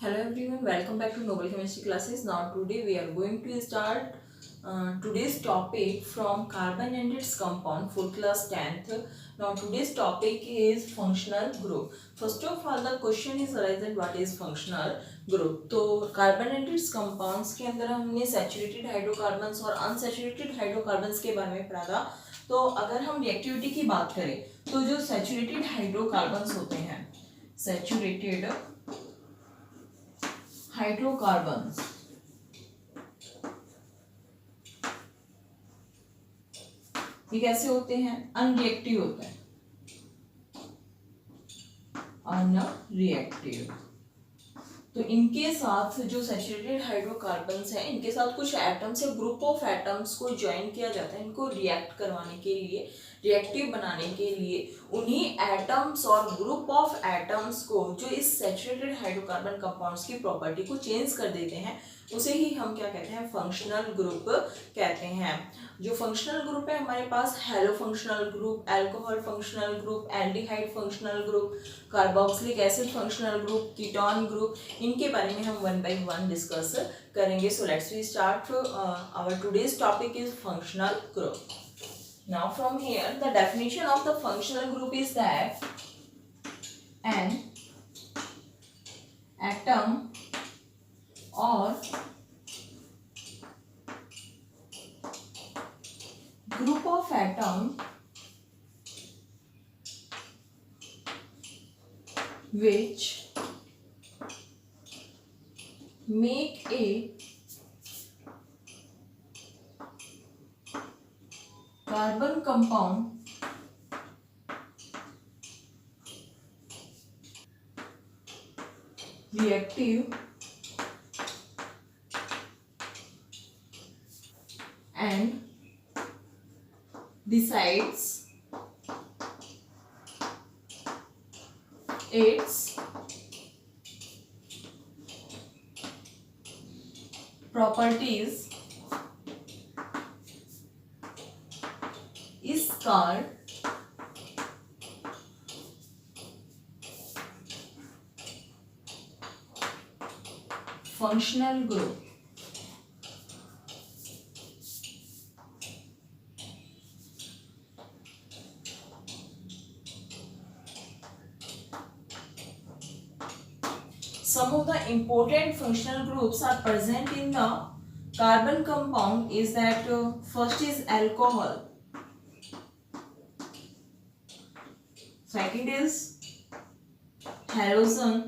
Hello everyone, welcome back to Noble Chemistry classes. Now today we are going to start today's topic from carbon and its compound for class 10th. Now today's topic is functional group. First of all the question is arising what is functional group. तो carbon and it's compounds के अंदर हमने saturated hydrocarbons और unsaturated hydrocarbons के बारे में पढ़ा था. तो अगर हम रिएक्टिविटी की बात करें तो जो सैचुरेटेड हाइड्रोकार्बन्स होते हैं, सैचुरेटेड हाइड्रोकार्बन्स ये कैसे होते हैं? अनरिएक्टिव होते हैं, अनरिएक्टिव. तो इनके साथ जो सैचुरेटेड हाइड्रोकार्बन्स हैं इनके साथ कुछ एटम्स या ग्रुप ऑफ एटम्स को ज्वाइन किया जाता है इनको रिएक्ट करवाने के लिए, रिएक्टिव बनाने के लिए. उन्हीं एटम्स और ग्रुप ऑफ एटम्स को जो इस सैचुरेटेड हाइड्रोकार्बन कंपाउंड्स की प्रॉपर्टी को चेंज कर देते हैं उसे ही हम क्या कहते हैं? फंक्शनल ग्रुप कहते हैं. जो फंक्शनल ग्रुप है हमारे पास halo functional group, alcohol functional group, aldehyde functional group, carboxylic acid functional group, ketone group, इनके बारे में हम वन बाय वन डिस्कस करेंगे. So let's we start. Our today's topic is functional group. Now from here the definition of the functional group is that an atom or group of atom which make a carbon compound reactive and decides its properties is called functional group. Some of the important functional groups are present in the carbon compound is that first is alcohol, second is halogen,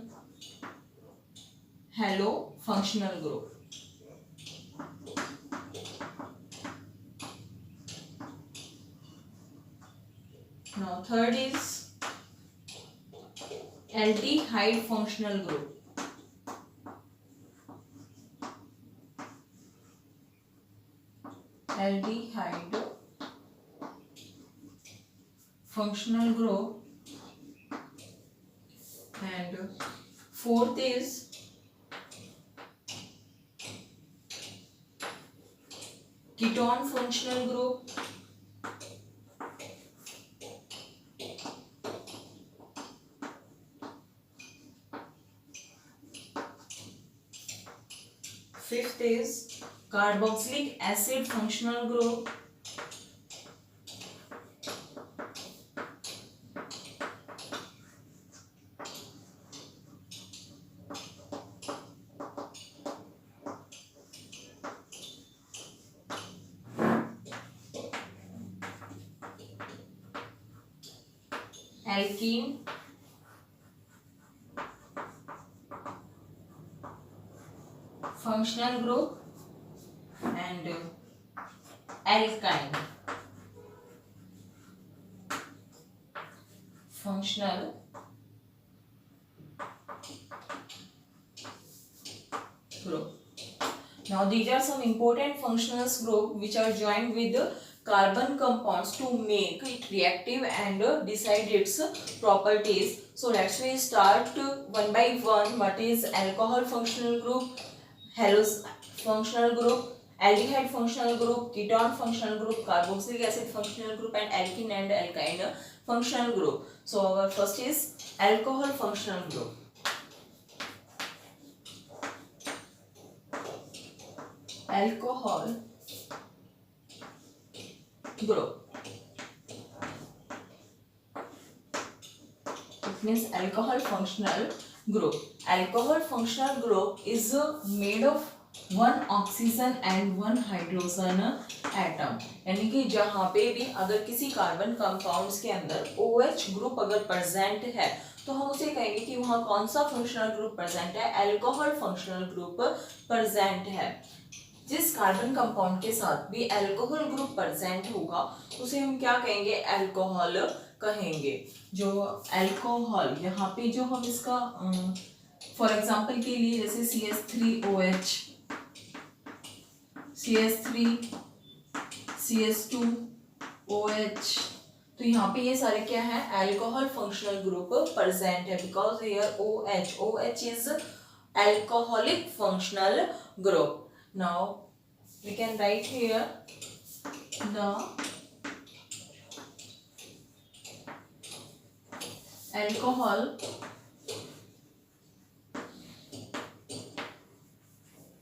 halo functional group. Now third is aldehyde functional group. Aldehyde functional group. And fourth is ketone functional group. Fifth is carboxylic acid functional group. Alkene functional group and alkyne functional group. Now these are some important functional group which are joined with the carbon compounds to make it reactive and decide its properties. So let's we start one by one. What is alcohol functional group, halose functional group, aldehyde functional group, ketone functional group, carboxylic acid functional group, and alkene and alkyne functional group. So our first is alcohol functional group. alcohol group. It means alcohol functional group. Alcohol functional group is made of one oxygen and one hydrogen atom. यानी कि जहाँ पे भी अगर किसी carbon compounds के अंदर OH group अगर प्रेजेंट है तो हम उसे कहेंगे कि वहाँ कौन सा फंक्शनल ग्रुप प्रेजेंट है, अल्कोहल फंक्शनल ग्रुप प्रेजेंट है. जिस कार्बन कंपाउंड के साथ भी अल्कोहल ग्रुप प्रेजेंट होगा उसे हम क्या कहेंगे, अल्कोहल कहेंगे. जो अल्कोहल यहाँ पे जो हम इसका फॉर एग्जांपल के लिए जैसे CH3OH, CH3, CH2OH, तो यहाँ पे ये सारे क्या है, अल्कोहल फंक्शनल ग्रुप प्रेजेंट है because here OH is alcoholic functional group. Now we can write here the alcohol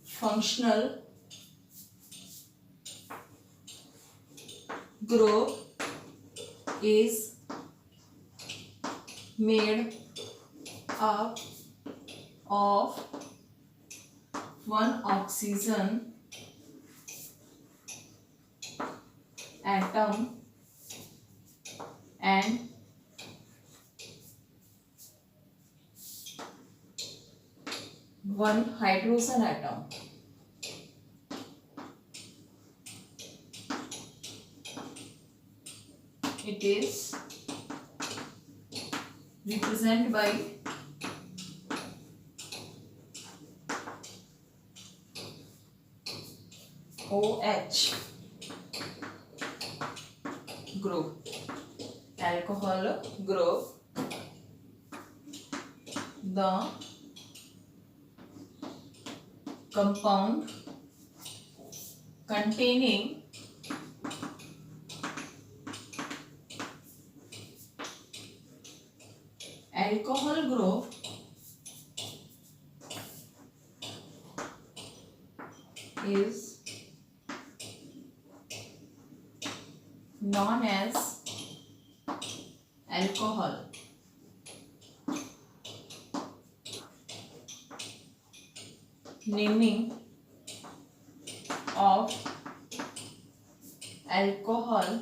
functional group is made up of one oxygen atom and one hydrogen atom. It is represented by OH group, alcohol group. The compound containing alcohol group is known as alcohol. Naming of alcohol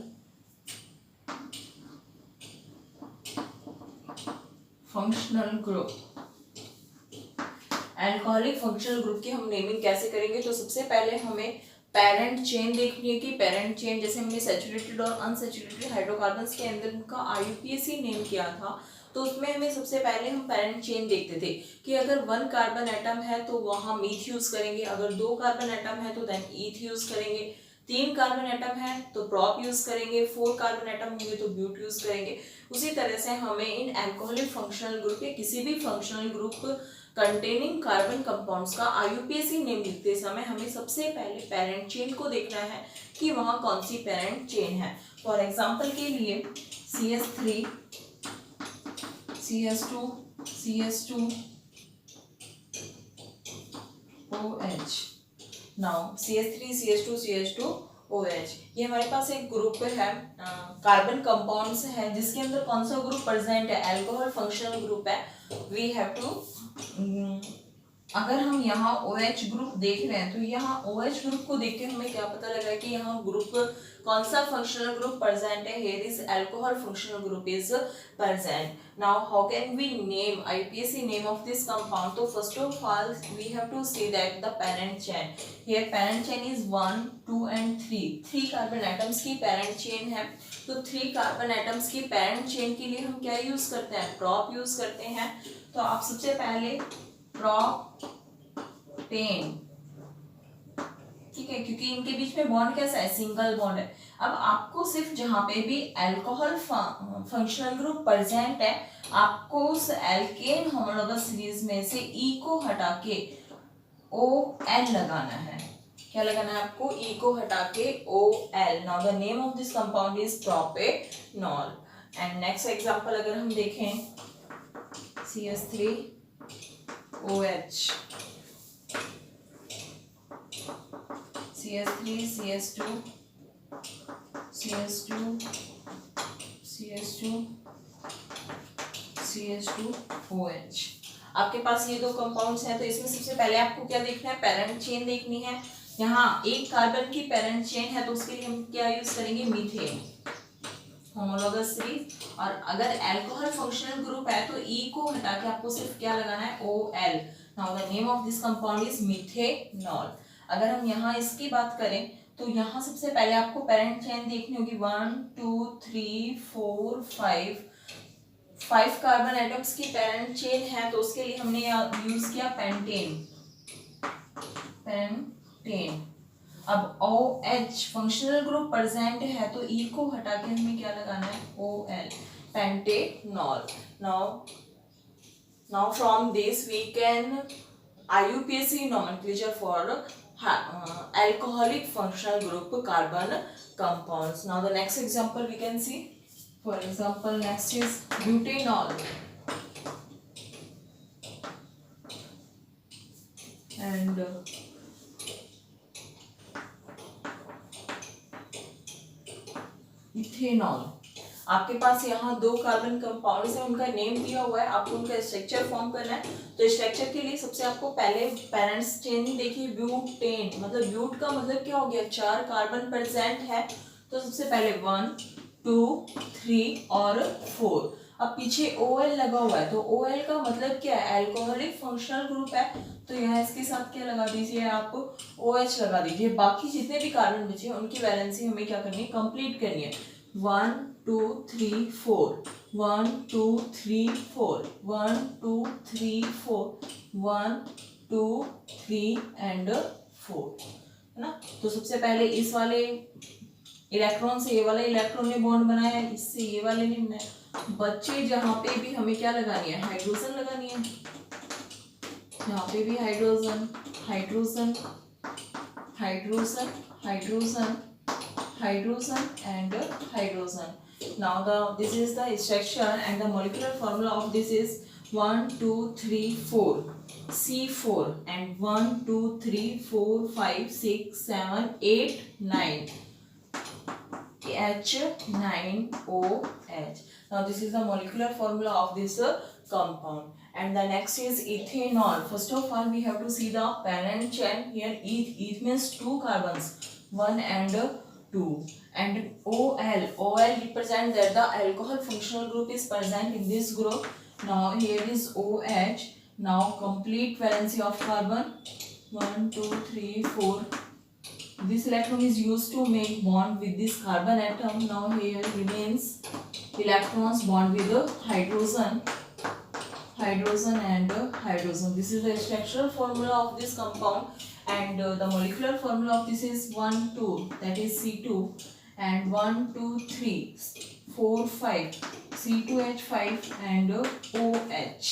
functional group. Alcoholic functional group की हम naming कैसे करेंगे, तो सबसे पहले हमें parent chain देखनी है कि पेरेंट चेन जैसे हमने सैचुरेटेड और अनसैचुरेटेड हाइड्रोकार्बन्स के अंदर उनका IUPAC नेम किया था, तो उसमें हमें सबसे पहले हम पेरेंट चेन देखते थे कि अगर 1 कार्बन एटम है तो वहाँ मीथ यूज करेंगे, अगर 2 कार्बन एटम है तो देन ईथ यूज करेंगे, 3 कार्बन एटम है तो प्रॉप यूज करेंगे, 4 कार्बन एटम होंगे तो ब्यूट यूज करेंगे. उसी तरह से हमें इन अल्कोहलिक फंक्शनल ग्रुप या किसी भी functional group containing carbon compounds का IUPAC नेम लिखते समय हमें सबसे पहले पेरेंट चेन को देखना है कि वहाँ कौन सी पेरेंट चेन है. फॉर एग्जांपल के लिए CH3, CH2, CH2OH. Now CH3, CH2, CH2OH ये हमारे पास एक ग्रुप है, कार्बन कंपाउंड्स है जिसके अंदर कौन सा ग्रुप प्रेजेंट है, अल्कोहल फंक्शनल ग्रुप है. वी हैव टू अगर हम यहाँ OH ग्रुप देख रहे हैं तो यहाँ OH ग्रुप को देख के हमें क्या पता लगा कि यहाँ ग्रुप कौन सा फंक्शनल ग्रुप प्रेजेंट है. Here is alcohol functional group is present. Now how can we name IUPAC name of this compound, तो first of all we have to see that the parent chain. Here parent chain is 1, 2 and 3 carbon atoms की parent chain है. तो 3 carbon atoms की parent chain के लिए हम क्या use करते हैं, प्रॉप यूज करते हैं. तो आप सबसे पहले प्रोपेन, ठीक है, क्योंकि इनके बीच में बॉन्ड कैसा है, सिंगल बॉन्ड है. अब आपको सिर्फ जहां पे भी अल्कोहल फंक्शनल ग्रुप प्रेजेंट है आपको उस एल्केन होमोलॉगस सीरीज में से E को हटा के OL लगाना है. क्या लगाना है आपको, E को हटा के OL. Now the name of this compound is propanol. And next example अगर हम देखें CH3OH, CH3 CH2 CH2 CH2 CH2 OH। आपके पास ये दो कंपाउंड्स हैं, तो इसमें सबसे पहले आपको क्या देखना है, पेरेंट चेन देखनी है। यहाँ एक कार्बन की पेरेंट चेन है तो उसके लिए हम क्या यूज करेंगे, मीथेन, होमोलॉगस सीरीज। और अगर अल्कोहल फंक्शनल ग्रुप है तो E को हटा के आपको सिर्फ क्या लगाना है, OL। Now the name of this compound is methanol. अगर हम यहाँ इसकी बात करें तो यहाँ सबसे पहले आपको पेरेंट चेन देखनी होगी, 1 2 3 4 5 कार्बन एटम्स की पेरेंट चेन है, तो उसके लिए हमने यूज किया पेंटेन। अब OH फंक्शनल ग्रुप प्रेजेंट है तो E को हटा के हमें क्या लगाना है, OL, pentanol. Now from this we can IUPAC nomenclature for alcoholic functional group carbon compounds. Now the next example we can see. For example, next is butanol and ethanol. आपके पास यहाँ दो कार्बन कंपाउंड्स हैं, उनका name दिया हुआ है, आपको उनका स्ट्रक्चर फॉर्म करना है। तो स्ट्रक्चर के लिए सबसे आपको पहले पेरेंट्स चेन देखिए, ब्यूटेन, मतलब ब्यूट का मतलब क्या हो गया, 4 कार्बन प्रेजेंट है। तो सबसे पहले 1 2 3 और 4। अब पीछे OL लगा हुआ है, तो OL का मतलब क्या है, अल्कोहलिक फंक्शनल ग्रुप है। तो यहाँ इसके साथ क्या लगा दीजिए, आप OH लगा दीजिए। बाकी जितने भी कार्बन बचे हैं उनकी वैलेंसी हमें क्या करनी है, कंप्लीट करनी है। 1 2 3 4 1 2 3 4 1 2 3 4 1 2 3 एंड 4, है ना। तो सबसे पहले इस वाले इलेक्ट्रॉन से ये वाला इलेक्ट्रॉन ने बॉन्ड बनाया है, इससे ये वाले ने बनाया। बच्चे जहाँ पे भी हमें क्या लगानी है, हाइड्रोजन लगानी है। यहाँ पे भी hydrogen hydrogen hydrogen hydrogen hydrogen and hydrogen. Now this is the structure and the molecular formula of this is 1 2 3 4 C4 and 1 2 3 4 5 6 7 8 9 H9OH. Now this is the molecular formula of this compound. And the next is ethanol. First of all we have to see the parent chain. Here eth means 2 carbons, 1 and 2, and OL represent that the alcohol functional group is present in this group. Now here is OH. Now complete valency of carbon 1 2 3 4. This electron is used to make bond with this carbon atom. Now here remains electrons bond with the hydrogen and hydrogen. This is the structural formula of this compound, and the molecular formula of this is 1 2, that is C2, and 1 2 3 4 5 C2H5 and OH,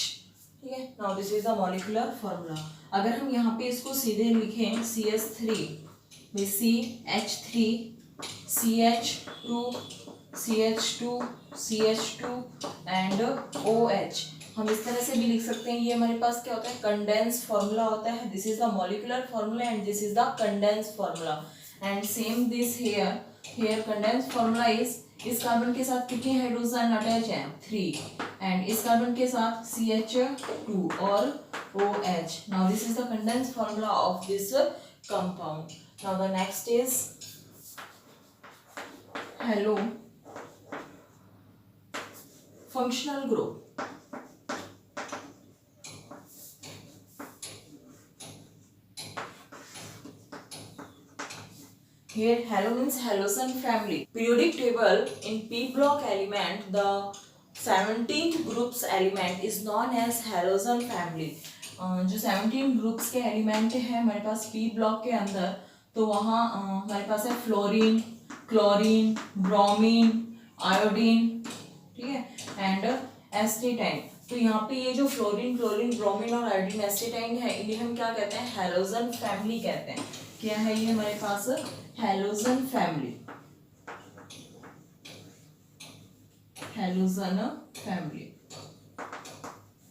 ठीक है। Now this is the molecular formula. अगर हम यहाँ पे इसको सीधे लिखें, CH3 with CH3 CH2 CH2 CH2 and OH, हम इस तरह से भी लिख सकते हैं। ये हमारे पास क्या होता है, कंडेंस फार्मूला होता है। This is the molecular formula and this is the condense formula, and same this here condense formula is, इस कार्बन के साथ कितने हाइड्रोजन अटैच हैं, 3, एंड इस कार्बन के साथ CH2 और OH। Now this is the condense formula of this compound. Now the next is hello functional group. Here halo means halogen family. Periodic table in P block element, the 17th group's element is known as halogen family. जो 17 groups के element है हमारे पास P block के अंदर, तो वहाँ हमारे पास है फ्लोरीन, क्लोरीन, ब्रोमीन, आयोडीन, ठीक है, एंड एस्टेटाइन। तो यहाँ पे ये जो फ्लोरीन, क्लोरीन, ब्रोमीन और आयोडीन, एस्टेटाइन है, इन्हें हम क्या कहते हैं, हैलोजन फैमिली कहते हैं। क्या है ये हमारे पास, हैलोजन फैमिली, हैलोजन फैमिली।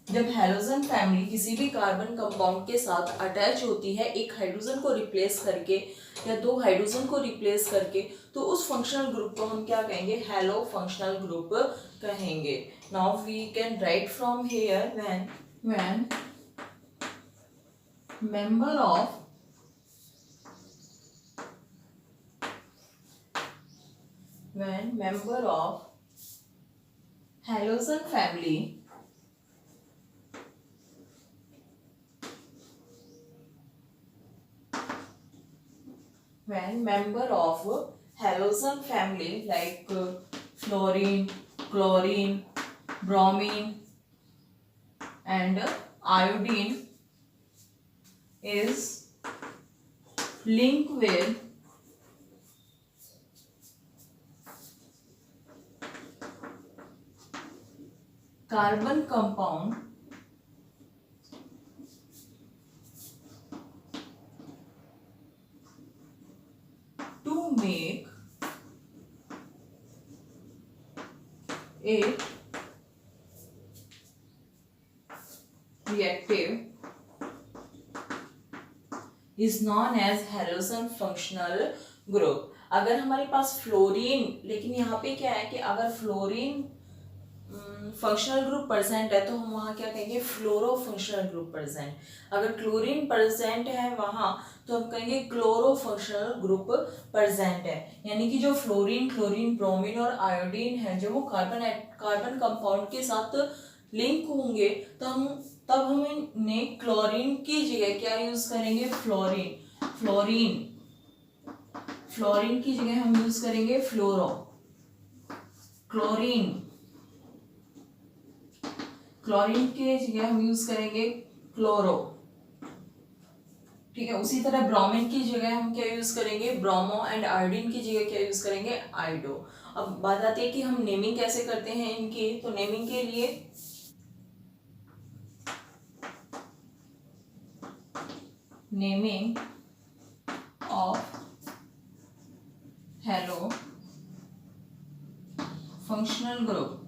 जब हैलोजन फैमिली किसी भी कार्बन कंपाउंड के साथ अटैच होती है एक हाइड्रोजन को रिप्लेस करके या दो हाइड्रोजन को रिप्लेस करके, तो उस फंक्शनल ग्रुप को हम क्या कहेंगे, हैलो फंक्शनल ग्रुप कहेंगे। Now we can write from here when member of halogen family like fluorine, chlorine, bromine and iodine is linked with carbon compound to make it reactive is known as halogen functional group. अगर हमारे पास fluorine, लेकिन यहाँ पे क्या है कि अगर fluorine functional group present है तो हम वहाँ क्या कहेंगे, फ्लोरो फंक्शनल ग्रुप प्रेजेंट। अगर क्लोरीन प्रेजेंट है वहाँ तो हम कहेंगे क्लोरो फंक्शनल ग्रुप प्रेजेंट है। यानी कि जो फ्लोरीन, क्लोरीन, ब्रोमीन और आयोडीन है, जब वो कार्बन कंपाउंड के साथ लिंक होंगे तो तब हम इन्हें क्लोरीन की जगह क्या यूज करेंगे, फ्लोरीन की जगह हम यूज करेंगे फ्लोरो। क्लोरीन के जगह हम यूज करेंगे क्लोरो। ठीक है, उसी तरह ब्रोमीन की जगह हम क्या यूज करेंगे, ब्रोमो, एंड आयोडीन की जगह क्या यूज करेंगे, आयोडो। अब बात आती है कि हम नेमिंग कैसे करते हैं इनकी। तो नेमिंग के लिए naming of hello functional group,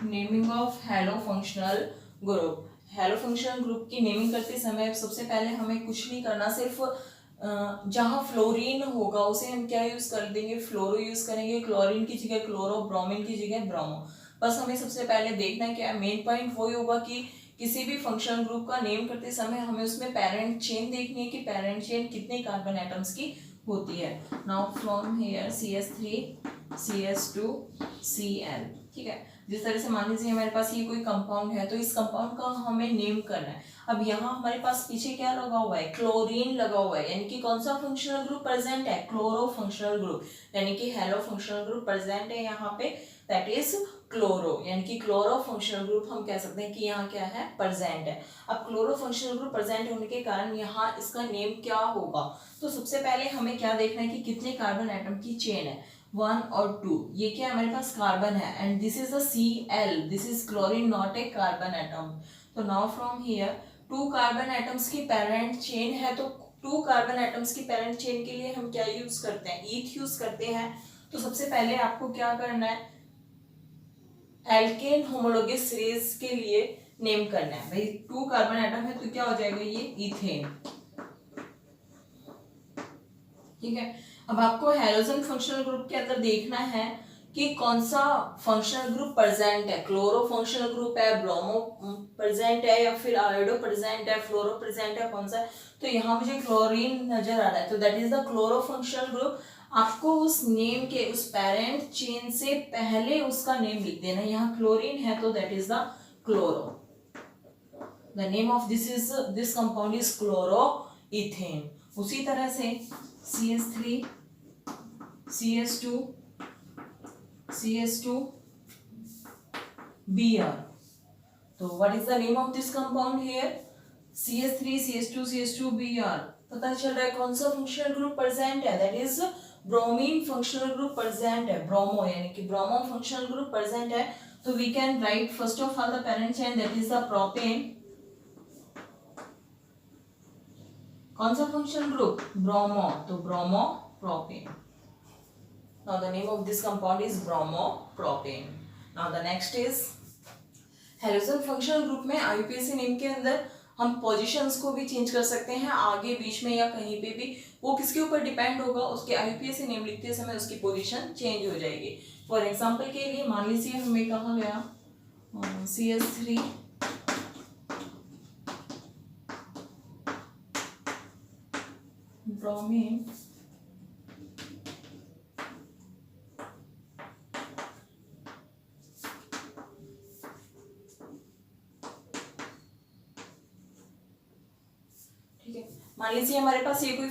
naming of hello functional group. Hello functional group की नेमिंग करते समय सबसे पहले हमें कुछ नहीं करना, सिर्फ जहाँ फ्लोरीन होगा उसे हम क्या यूज कर देंगे, फ्लोरो यूज करेंगे। क्लोरीन की जगह क्लोरो, ब्रोमीन की जगह ब्रोमो। बस हमें सबसे पहले देखना है क्या, मेन पॉइंट वही होगा कि किसी भी फंक्शनल ग्रुप का नेम करते समय हमें उसमें पेरेंट चेन देखनी है कि पेरेंट चेन कितने कार्बन एटम्स की होती है। Now from here CH3 CH2 Cl। ठीक है, जिस तरह से मान लीजिए हमारे पास ये कोई कंपाउंड है तो इस कंपाउंड का हमें नेम करना है। अब यहाँ हमारे पास पीछे क्या लगा हुआ है, क्लोरीन लगा हुआ है, यानी कि कौन सा फंक्शनल ग्रुप प्रेजेंट है, क्लोरो फंक्शनल ग्रुप, यानी कि हैलो फंक्शनल ग्रुप प्रेजेंट है यहाँ पे, दैट इज क्लोरो, यानी कि क्लोरो फंक्शनल ग्रुप हम कह सकते हैं कि यहाँ क्या है, प्रेजेंट है। अब क्लोरो फंक्शनल ग्रुप प्रेजेंट होने के कारण यहाँ इसका नेम क्या होगा, तो सबसे पहले हमें क्या देखना है कि कितने कार्बन एटम की चेन है, 1 और 2। ये क्या है, हमारे पास कार्बन है, and this is the Cl, this is chlorine, not a carbon atom. तो now from here 2 carbon atoms की पेरेंट चेन है, तो 2 कार्बन एटम्स की पेरेंट चेन के लिए हम क्या यूज करते हैं, ईथ यूज करते हैं। तो सबसे पहले आपको क्या करना है, एल्केन होमोलोगस सीरीज के लिए नेम करना है। भाई 2 कार्बन एटम है तो क्या हो जाएगा, ये इथेन। ठीक है, अब आपको हैलोजन फंक्शनल ग्रुप के अंदर देखना है कि कौन सा फंक्शनल ग्रुप प्रेजेंट है, क्लोरो फंक्शनल ग्रुप है, ब्रोमो प्रेजेंट है, या फिर आयोडो प्रेजेंट है, फ्लोरो प्रेजेंट है, कौन सा है। तो यहाँ मुझे क्लोरीन नजर आ रहा है, तो that is the chloro functional group. आपको उस नेम के, उस पेरेंट चेन से पहले उसका नेम लिख देना। यहाँ क्लोरीन है तो that is the chloro, the name of this compound is chloro ethane. उसी तरह से CH3 CH2 CH2 Br। तो what is the name of this compound here, CH3 CH2 CH2 Br। पता चल रहा है कौन सा फंक्शनल ग्रुप प्रेजेंट है, that is bromine functional group present है, ब्रोमो, यानी कि ब्रोमो फंक्शनल ग्रुप प्रेजेंट है। तो we can write first of all the parent chain, that is the propane. कौन सा फंक्शनल ग्रुप, ब्रोमो, तो bromo propane. Now the name of this compound is bromopropane. Now the next is halogen functional group में IUPAC name के अंदर हम positions को भी change कर सकते हैं, आगे बीच में या कहीं पे भी, वो किसके ऊपर डिपेंड होगा, उसके आईयूपीएसी नेम लिखते समय उसकी पोजीशन चेंज हो जाएगी। फॉर एग्जांपल के लिए मान लीजिए हमें कहा गया CH3 ब्रोमीन मान लीजिए हमारे पास ये कोई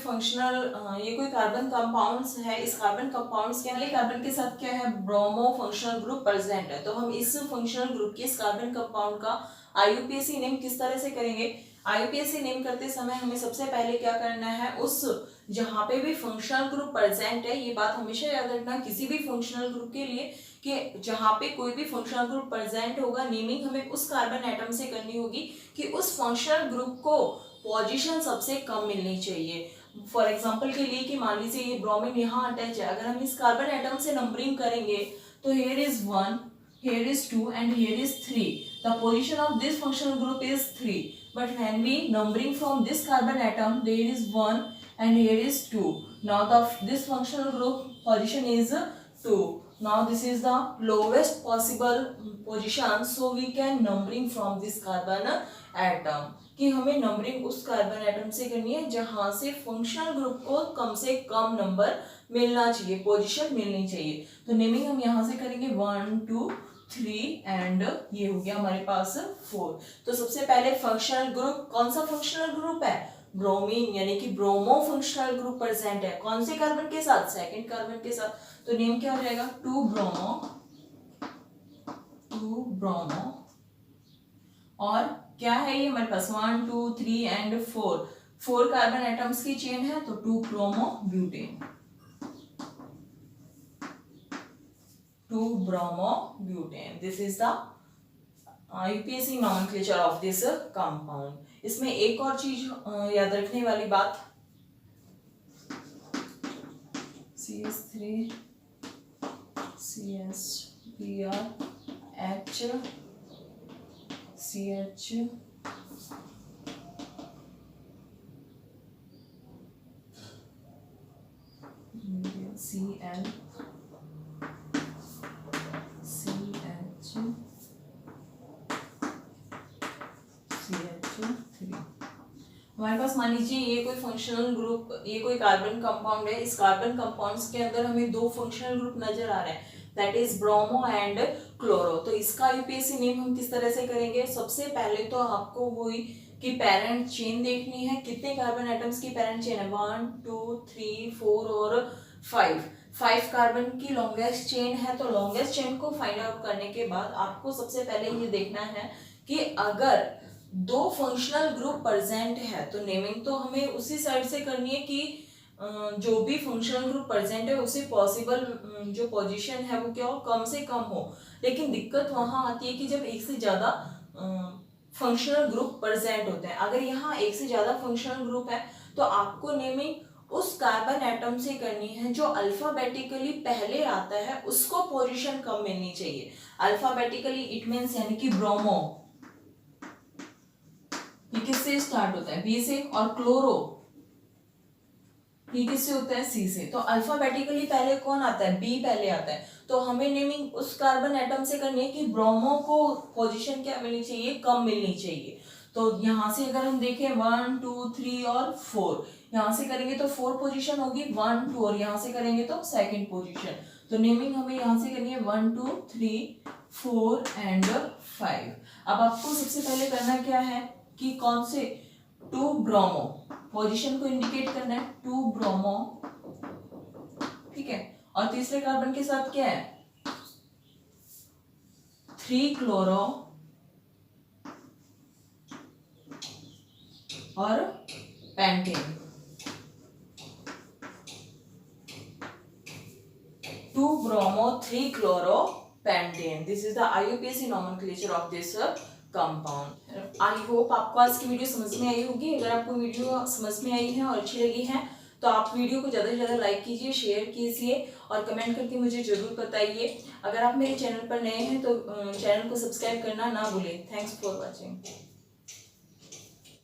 कार्बन कंपाउंड्स है, इस कार्बन कंपाउंड्स के अंदर कार्बन के साथ क्या है, ब्रोमो फंक्शनल ग्रुप प्रेजेंट है। तो हम इस फंक्शनल ग्रुप के इस कार्बन कंपाउंड का आईयूपीएसी नेम किस तरह से करेंगे, आईयूपीएसी नेम करते समय हमें सबसे पहले क्या करना है, उस जहां पे भी फंक्शनल ग्रुप प्रेजेंट है, ये बात हमेशा याद रखना किसी भी फंक्शनल ग्रुप के लिए कि जहां पे कोई भी फंक्शनल ग्रुप प्रेजेंट होगा, नेमिंग हमें उस कार्बन एटम से करनी होगी कि उस फंक्शनल ग्रुप को पोजीशन सबसे कम मिलनी चाहिए। फॉर एग्जांपल के लिए कि मान लीजिए ये ब्रोमीन यहाँ अटैच है, अगर हम इस कार्बन एटम से नंबरिंग करेंगे तो here is 1, here is 2 and here is 3. The position of this functional group is 3. But when we numbering from this carbon atom, there is 1 and here is 2. Now this functional group position is 2. Now this is the lowest possible position, so we can numbering from this carbon atom. कि हमें numbering उस carbon atom से करनी है जहां से functional group को कम से कम नंबर मिलना चाहिए, पोजीशन मिलनी चाहिए। तो नेमिंग हम यहाँ से करेंगे 1, 2, 3 एंड ये हो गया हमारे पास 4। तो सबसे पहले फंक्शनल ग्रुप, कौन सा फंक्शनल ग्रुप है, ब्रोमीन, यानी कि ब्रोमो फंक्शनल ग्रुप प्रेजेंट है, कौन से कार्बन के साथ, सेकंड कार्बन के साथ। तो नेम क्या हो जाएगा, 2 ब्रोमो और क्या है ये हमारे पास 1, 2, 3 एंड 4 कार्बन एटम्स की चेन है, तो 2 bromo butane, 2 bromo butane. This is the IUPAC nomenclature of this compound. इसमें एक और चीज याद रखने वाली बात, CH3 CH H CH CL CH3। हमारे पास मान लीजिए ये कोई फंक्शनल ग्रुप, ये कोई कार्बन कंपाउंड है, इस कार्बन कंपाउंड्स के अंदर हमें 2 फंक्शनल ग्रुप नजर आ रहे हैं, that is bromo and chloro. तो इसका यूपीएससी नेम हम किस तरह से करेंगे, सबसे पहले तो आपको वही कि पेरेंट चेन देखनी है, कितने कार्बन एटम्स की पेरेंट चेन है, 1, 2, 3, 4 और 5 कार्बन की लॉन्गेस्ट चेन है। तो लॉन्गेस्ट चेन को फाइंड आउट करने के बाद आपको सबसे पहले ये देखना है कि अगर 2 फंक्शनल ग्रुप प्रेजेंट है तो नेमिंग तो हमें उसी साइड से करनी है कि जो भी फंक्शनल ग्रुप प्रेजेंट है उसे पॉसिबल जो पोजीशन है वो क्या हो, कम से कम हो। लेकिन दिक्कत वहां आती है कि जब एक से ज्यादा फंक्शनल ग्रुप प्रेजेंट होते हैं, अगर यहाँ एक से ज्यादा फंक्शनल ग्रुप है तो आपको नेमिंग उस कार्बन एटम से करनी है जो अल्फाबेटिकली पहले आता है, उसको पोजीशन कम मिलनी चाहिए। अल्फाबेटिकली इट मीन्स यानी कि ब्रोमो ये किससे स्टार्ट होता है, बी से, और क्लोरो ये किससे होता है, सी से। तो अल्फाबेटिकली पहले कौन आता है, बी पहले आता है। तो हमें नेमिंग उस कार्बन एटम से करनी है कि ब्रोमो को पोजीशन क्या मिलनी चाहिए, कम मिलनी चाहिए। तो यहाँ से अगर हम देखें 1, 2, 3 और 4, यहाँ से करेंगे तो 4 पोजीशन होगी, 1, 2, और यहाँ से करेंगे तो सेकंड पोजीशन। तो नेमिंग हमें यहाँ से करनी है 1, 2, 3, 4 एंड 5। अब आपको सबसे पहले करना क्या है कि कौन से 2 ब्रोमो पोजीशन को इंडिकेट करना है, 2 ब्रोमो, ठीक है। और तीसरे कार्बन के साथ क्या है, 3 क्लोरो और pentane, 2 bromo 3 chloro pentane. This is the IUPAC nomenclature of this compound. I hope आपको आज की वीडियो समझ में आई होगी। अगर आपको वीडियो समझ में आई है और अच्छी लगी है तो आप वीडियो को ज़्यादा से ज़्यादा लाइक कीजिए, शेयर कीजिए और कमेंट करके मुझे ज़रूर बताइए। अगर आप मेरे चैनल पर नए हैं तो चैनल को सब्सक्राइब करना ना भूलें। Thanks for watching.